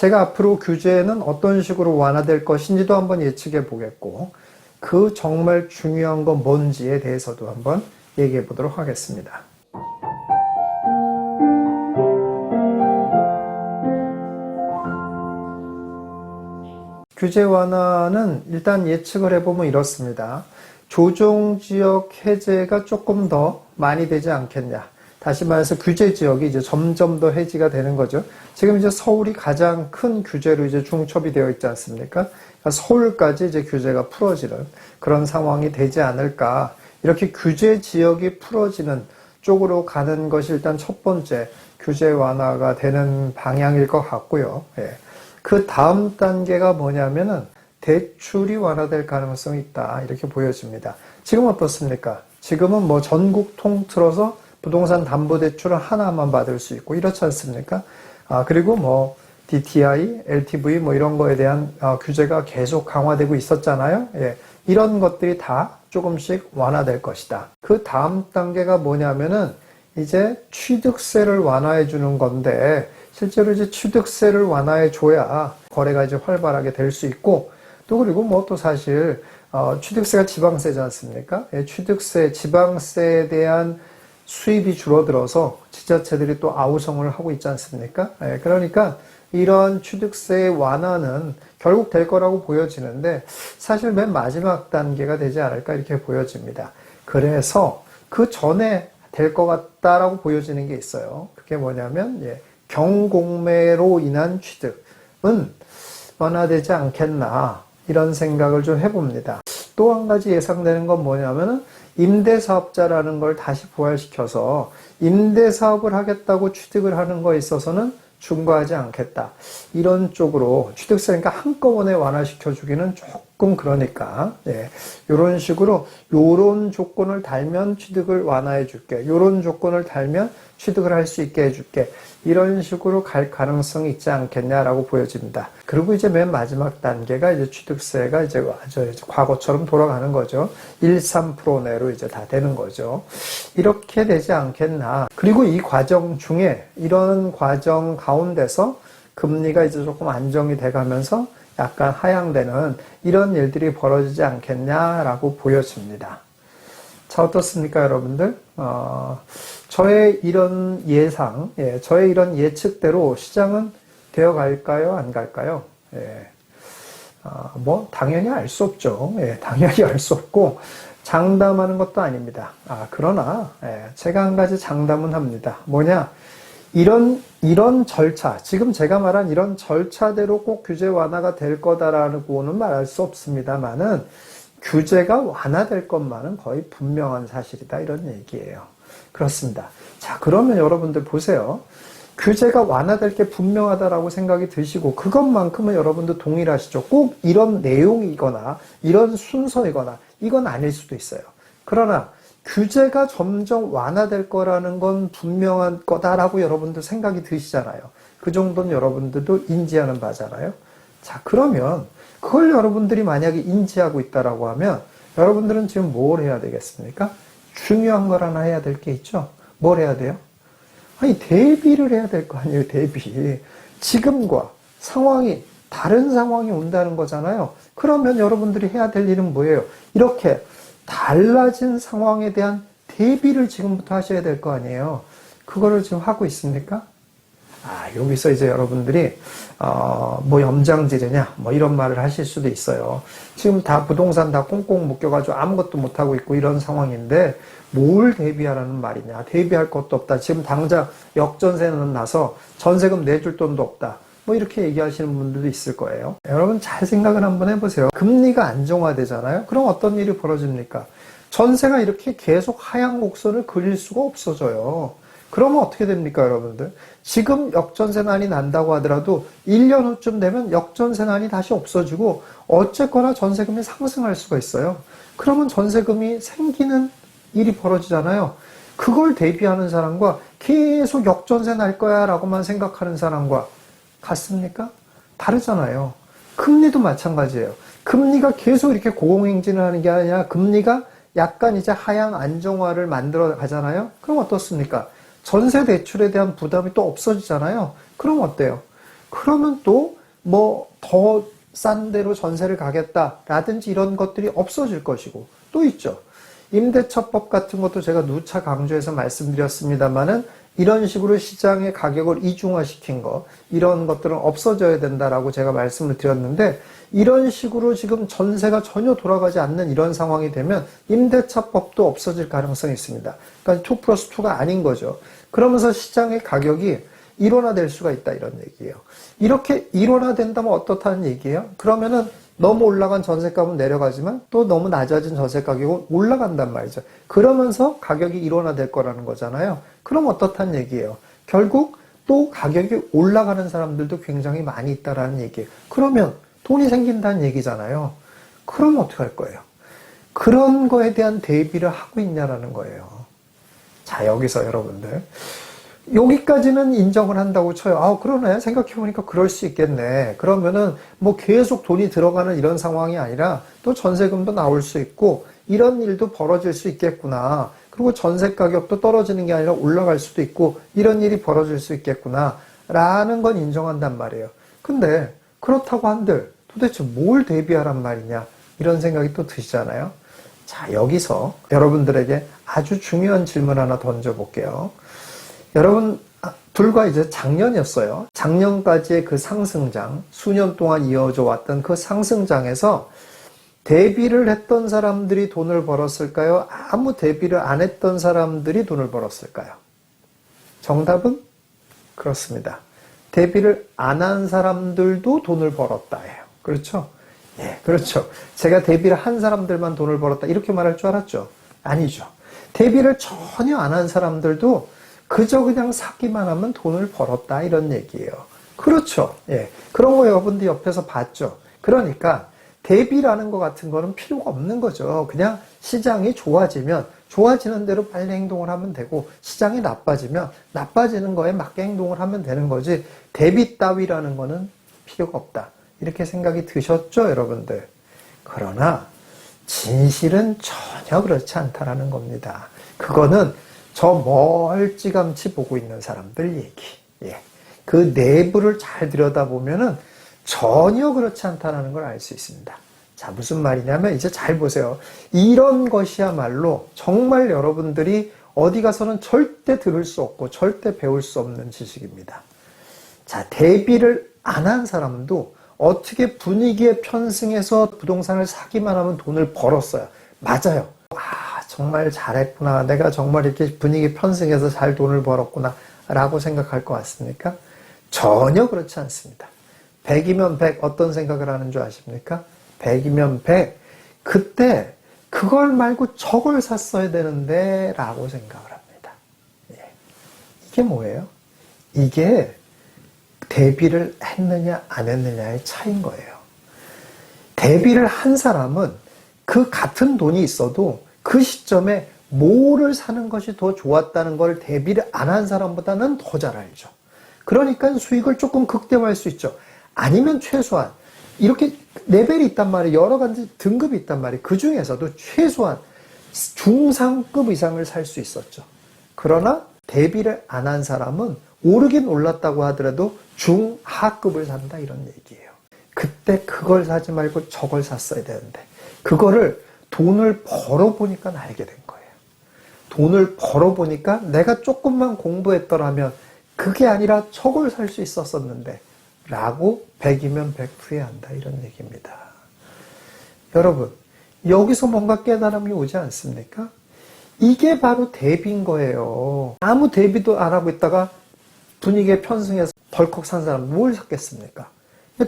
제가 앞으로 규제는 어떤 식으로 완화될 것인지도 한번 예측해 보겠고, 그 정말 중요한 건 뭔지에 대해서도 한번 얘기해 보도록 하겠습니다. 규제 완화는 일단 예측을 해보면 이렇습니다. 조정지역 해제가 조금 더 많이 되지 않겠냐. 다시 말해서 규제 지역이 이제 점점 더 해지가 되는 거죠. 지금 이제 서울이 가장 큰 규제로 이제 중첩이 되어 있지 않습니까? 그러니까 서울까지 이제 규제가 풀어지는 그런 상황이 되지 않을까. 이렇게 규제 지역이 풀어지는 쪽으로 가는 것이 일단 첫 번째 규제 완화가 되는 방향일 것 같고요. 예. 그 다음 단계가 뭐냐면은 대출이 완화될 가능성이 있다. 이렇게 보여집니다. 지금 어떻습니까? 지금은 뭐 전국 통틀어서 부동산 담보대출은 하나만 받을 수 있고 이렇지 않습니까? 그리고 뭐 DTI, LTV 뭐 이런 거에 대한 규제가 계속 강화되고 있었잖아요. 예, 이런 것들이 다 조금씩 완화될 것이다. 그 다음 단계가 뭐냐면은 이제 취득세를 완화해 주는 건데, 실제로 이제 취득세를 완화해 줘야 거래가 이제 활발하게 될 수 있고, 또 그리고 뭐 또 사실 취득세가 지방세지 않습니까? 예, 취득세, 지방세에 대한 수입이 줄어들어서 지자체들이 또 아우성을 하고 있지 않습니까? 예, 그러니까 이런 취득세 완화는 결국 될 거라고 보여지는데, 사실 맨 마지막 단계가 되지 않을까 이렇게 보여집니다. 그래서 그 전에 될 것 같다라고 보여지는 게 있어요. 그게 뭐냐면 경공매로 인한 취득은 완화되지 않겠나, 이런 생각을 좀 해봅니다. 또 한 가지 예상되는 건 뭐냐면은 임대사업자라는 걸 다시 부활시켜서 임대사업을 하겠다고 취득을 하는 거에 있어서는 중과하지 않겠다. 이런 쪽으로 취득세니까 한꺼번에 완화시켜주기는 조금 그러니까, 이런 식으로 요런 조건을 달면 취득을 완화해 줄게. 요런 조건을 달면 취득을 할 수 있게 해줄게. 이런 식으로 갈 가능성이 있지 않겠냐라고 보여집니다. 그리고 이제 맨 마지막 단계가 이제 취득세가 이제 과거처럼 돌아가는 거죠. 1~3% 내로 이제 다 되는 거죠. 이렇게 되지 않겠나. 그리고 이 과정 중에, 이런 과정 가운데서 금리가 이제 조금 안정이 돼 가면서 약간 하향되는 이런 일들이 벌어지지 않겠냐라고 보여집니다. 자, 어떻습니까, 여러분들? 저의 이런 예상, 저의 이런 예측대로 시장은 되어 갈까요? 안 갈까요? 뭐, 당연히 알 수 없죠. 당연히 알 수 없고, 장담하는 것도 아닙니다. 그러나, 제가 한 가지 장담은 합니다. 뭐냐? 이런 절차, 지금 제가 말한 이런 절차대로 꼭 규제 완화가 될 거다라고는 말할 수 없습니다만은, 규제가 완화될 것만은 거의 분명한 사실이다, 이런 얘기예요. 그렇습니다. 자, 그러면 여러분들 보세요. 규제가 완화될 게 분명하다라고 생각이 드시고 그것만큼은 여러분들 동일하시죠. 꼭 이런 내용이거나 이런 순서이거나 이건 아닐 수도 있어요. 그러나 규제가 점점 완화될 거라는 건 분명한 거다라고 여러분들 생각이 드시잖아요. 그 정도는 여러분들도 인지하는 바잖아요. 자, 그러면 그걸 여러분들이 만약에 인지하고 있다라고 하면 여러분들은 지금 뭘 해야 되겠습니까? 중요한 걸 하나 해야 될 게 있죠. 뭘 해야 돼요? 아니, 대비를 해야 될 거 아니에요, 대비. 지금과 상황이 다른 상황이 온다는 거잖아요. 그러면 여러분들이 해야 될 일은 뭐예요? 이렇게 달라진 상황에 대한 대비를 지금부터 하셔야 될 거 아니에요. 그거를 지금 하고 있습니까? 여기서 이제 여러분들이 뭐 염장지르냐 뭐 이런 말을 하실 수도 있어요. 지금 다 부동산 다 꽁꽁 묶여가지고 아무것도 못하고 있고 이런 상황인데 뭘 대비하라는 말이냐. 대비할 것도 없다. 지금 당장 역전세는 나서 전세금 내줄 돈도 없다. 뭐 이렇게 얘기하시는 분들도 있을 거예요. 여러분 잘 생각을 한번 해보세요. 금리가 안정화되잖아요. 그럼 어떤 일이 벌어집니까? 전세가 이렇게 계속 하향 곡선을 그릴 수가 없어져요. 그러면 어떻게 됩니까, 여러분들? 지금 역전세난이 난다고 하더라도 1년 후쯤 되면 역전세난이 다시 없어지고 어쨌거나 전세금이 상승할 수가 있어요. 그러면 전세금이 생기는 일이 벌어지잖아요. 그걸 대비하는 사람과 계속 역전세 날 거야 라고만 생각하는 사람과 같습니까? 다르잖아요. 금리도 마찬가지예요. 금리가 계속 이렇게 고공행진을 하는 게 아니라 금리가 약간 이제 하향 안정화를 만들어 가잖아요. 그럼 어떻습니까? 전세 대출에 대한 부담이 또 없어지잖아요. 그럼 어때요? 그러면 또 뭐 더 싼 데로 전세를 가겠다라든지 이런 것들이 없어질 것이고 또 있죠. 임대차법 같은 것도 제가 누차 강조해서 말씀드렸습니다만은 이런 식으로 시장의 가격을 이중화시킨 거, 이런 것들은 없어져야 된다라고 제가 말씀을 드렸는데, 이런 식으로 지금 전세가 전혀 돌아가지 않는 이런 상황이 되면 임대차법도 없어질 가능성이 있습니다. 그러니까 2 플러스 2가 아닌 거죠. 그러면서 시장의 가격이 일원화될 수가 있다, 이런 얘기예요. 이렇게 일원화된다면 어떻다는 얘기예요? 그러면은 너무 올라간 전세값은 내려가지만 또 너무 낮아진 전세 가격은 올라간단 말이죠. 그러면서 가격이 일원화될 거라는 거잖아요. 그럼 어떻다는 얘기예요? 결국 또 가격이 올라가는 사람들도 굉장히 많이 있다라는 얘기예요. 그러면 돈이 생긴다는 얘기잖아요. 그럼 어떻게 할 거예요? 그런 거에 대한 대비를 하고 있냐라는 거예요. 자, 여기서 여러분들 여기까지는 인정을 한다고 쳐요. 아, 그러네. 생각해보니까 그럴 수 있겠네. 그러면은 뭐 계속 돈이 들어가는 이런 상황이 아니라 또 전세금도 나올 수 있고 이런 일도 벌어질 수 있겠구나. 그리고 전세 가격도 떨어지는 게 아니라 올라갈 수도 있고 이런 일이 벌어질 수 있겠구나. 라는 건 인정한단 말이에요. 근데 그렇다고 한들 도대체 뭘 대비하란 말이냐. 이런 생각이 또 드시잖아요. 자, 여기서 여러분들에게 아주 중요한 질문 하나 던져볼게요. 여러분, 불과 이제 작년이었어요. 작년까지의 그 상승장, 수년 동안 이어져 왔던 그 상승장에서 대비를 했던 사람들이 돈을 벌었을까요? 아무 대비를 안 했던 사람들이 돈을 벌었을까요? 정답은 그렇습니다. 대비를 안 한 사람들도 돈을 벌었다예요. 그렇죠? 예, 그렇죠. 제가 대비를 한 사람들만 돈을 벌었다 이렇게 말할 줄 알았죠? 아니죠. 대비를 전혀 안 한 사람들도 그저 그냥 사기만 하면 돈을 벌었다 이런 얘기예요. 그렇죠. 예. 그런 거 여러분들 옆에서 봤죠. 그러니까 대비라는 것 같은 거는 필요가 없는 거죠. 그냥 시장이 좋아지면 좋아지는 대로 빨리 행동을 하면 되고 시장이 나빠지면 나빠지는 거에 맞게 행동을 하면 되는 거지 대비 따위라는 거는 필요가 없다. 이렇게 생각이 드셨죠, 여러분들? 그러나 진실은 전혀 그렇지 않다라는 겁니다. 그거는 저 멀찌감치 보고 있는 사람들 얘기. 예. 그 내부를 잘 들여다보면은 전혀 그렇지 않다는 걸 알 수 있습니다. 자, 무슨 말이냐면 이제 잘 보세요. 이런 것이야말로 정말 여러분들이 어디 가서는 절대 들을 수 없고 절대 배울 수 없는 지식입니다. 자, 대비를 안 한 사람도 어떻게 분위기에 편승해서 부동산을 사기만 하면 돈을 벌었어요. 맞아요. 정말 잘했구나. 내가 정말 이렇게 분위기 편승해서 잘 돈을 벌었구나. 라고 생각할 것 같습니까? 전혀 그렇지 않습니다. 100이면 100 어떤 생각을 하는 줄 아십니까? 100이면 100 그때 그걸 말고 저걸 샀어야 되는데 라고 생각을 합니다. 예. 이게 뭐예요? 이게 대비를 했느냐 안 했느냐의 차이인 거예요. 대비를 한 사람은 그 같은 돈이 있어도 그 시점에 뭐를 사는 것이 더 좋았다는 걸 대비를 안 한 사람보다는 더 잘 알죠. 그러니까 수익을 조금 극대화할 수 있죠. 아니면 최소한 이렇게 레벨이 있단 말이에요. 여러 가지 등급이 있단 말이에요. 그 중에서도 최소한 중상급 이상을 살 수 있었죠. 그러나 대비를 안 한 사람은 오르긴 올랐다고 하더라도 중하급을 산다 이런 얘기예요. 그때 그걸 사지 말고 저걸 샀어야 되는데 그거를 돈을 벌어보니까 알게 된 거예요. 돈을 벌어보니까 내가 조금만 공부했더라면 그게 아니라 저걸 살 수 있었었는데 라고 100이면 100 후회한다 이런 얘기입니다. 여러분 여기서 뭔가 깨달음이 오지 않습니까? 이게 바로 대비인 거예요. 아무 대비도 안 하고 있다가 분위기에 편승해서 덜컥 산 사람 뭘 샀겠습니까?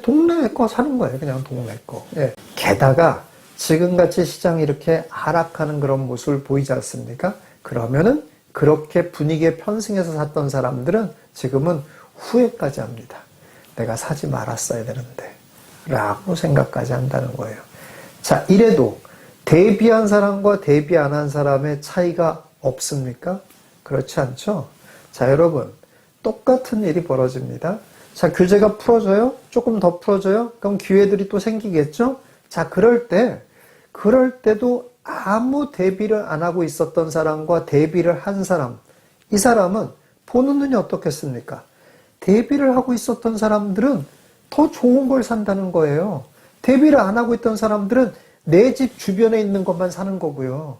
동네 거 사는 거예요. 그냥 동네 거. 예. 게다가 지금같이 시장이 이렇게 하락하는 그런 모습을 보이지 않습니까? 그러면은 그렇게 분위기에 편승해서 샀던 사람들은 지금은 후회까지 합니다. 내가 사지 말았어야 되는데 라고 생각까지 한다는 거예요. 자, 이래도 대비한 사람과 대비 안 한 사람의 차이가 없습니까? 그렇지 않죠? 자, 여러분 똑같은 일이 벌어집니다. 자, 규제가 풀어져요? 조금 더 풀어져요? 그럼 기회들이 또 생기겠죠? 자, 그럴 때도 아무 대비를 안 하고 있었던 사람과 대비를 한 사람, 이 사람은 보는 눈이 어떻겠습니까? 대비를 하고 있었던 사람들은 더 좋은 걸 산다는 거예요. 대비를 안 하고 있던 사람들은 내 집 주변에 있는 것만 사는 거고요.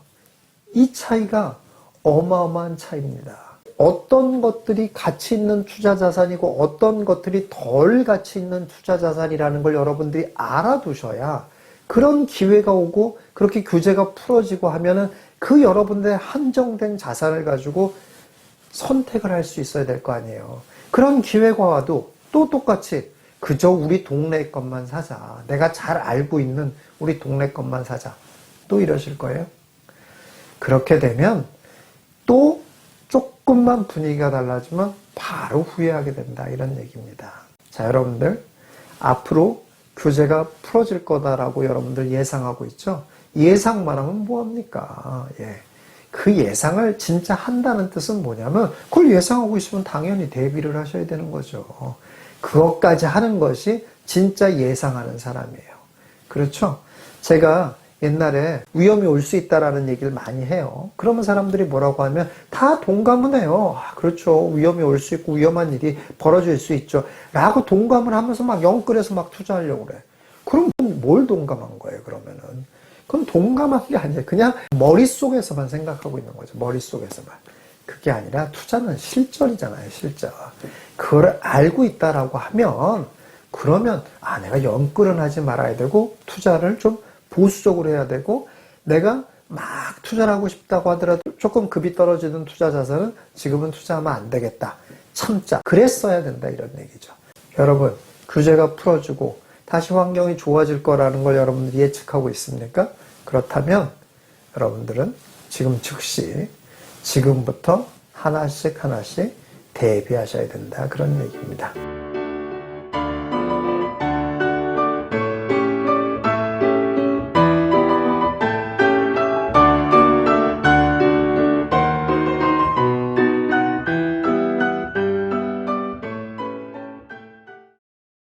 이 차이가 어마어마한 차이입니다. 어떤 것들이 가치 있는 투자 자산이고 어떤 것들이 덜 가치 있는 투자 자산이라는 걸 여러분들이 알아두셔야 그런 기회가 오고 그렇게 규제가 풀어지고 하면은 그 여러분들의 한정된 자산을 가지고 선택을 할 수 있어야 될 거 아니에요. 그런 기회가 와도 또 똑같이 그저 우리 동네 것만 사자. 내가 잘 알고 있는 우리 동네 것만 사자. 또 이러실 거예요. 그렇게 되면 또 조금만 분위기가 달라지면 바로 후회하게 된다. 이런 얘기입니다. 자, 여러분들 앞으로 규제가 풀어질 거다라고 여러분들 예상하고 있죠? 예상만 하면 뭐합니까? 예. 그 예상을 진짜 한다는 뜻은 뭐냐면 그걸 예상하고 있으면 당연히 대비를 하셔야 되는 거죠. 그것까지 하는 것이 진짜 예상하는 사람이에요. 그렇죠? 제가 옛날에 위험이 올 수 있다라는 얘기를 많이 해요. 그러면 사람들이 뭐라고 하면 다 동감은 해요. 아, 그렇죠. 위험이 올 수 있고 위험한 일이 벌어질 수 있죠. 라고 동감을 하면서 막 영끌해서 막 투자하려고 그래. 그럼 뭘 동감한 거예요, 그러면은? 그건 동감한 게 아니에요. 그냥 머릿속에서만 생각하고 있는 거죠. 머릿속에서만. 그게 아니라 투자는 실전이잖아요, 실전. 그걸 알고 있다라고 하면 그러면 내가 영끌은 하지 말아야 되고 투자를 좀 보수적으로 해야 되고 내가 막 투자를 하고 싶다고 하더라도 조금 급이 떨어지는 투자 자산은 지금은 투자하면 안 되겠다. 참자. 그랬어야 된다 이런 얘기죠. 여러분 규제가 풀어지고 다시 환경이 좋아질 거라는 걸 여러분들이 예측하고 있습니까? 그렇다면 여러분들은 지금 즉시 지금부터 하나씩 대비하셔야 된다 그런 얘기입니다.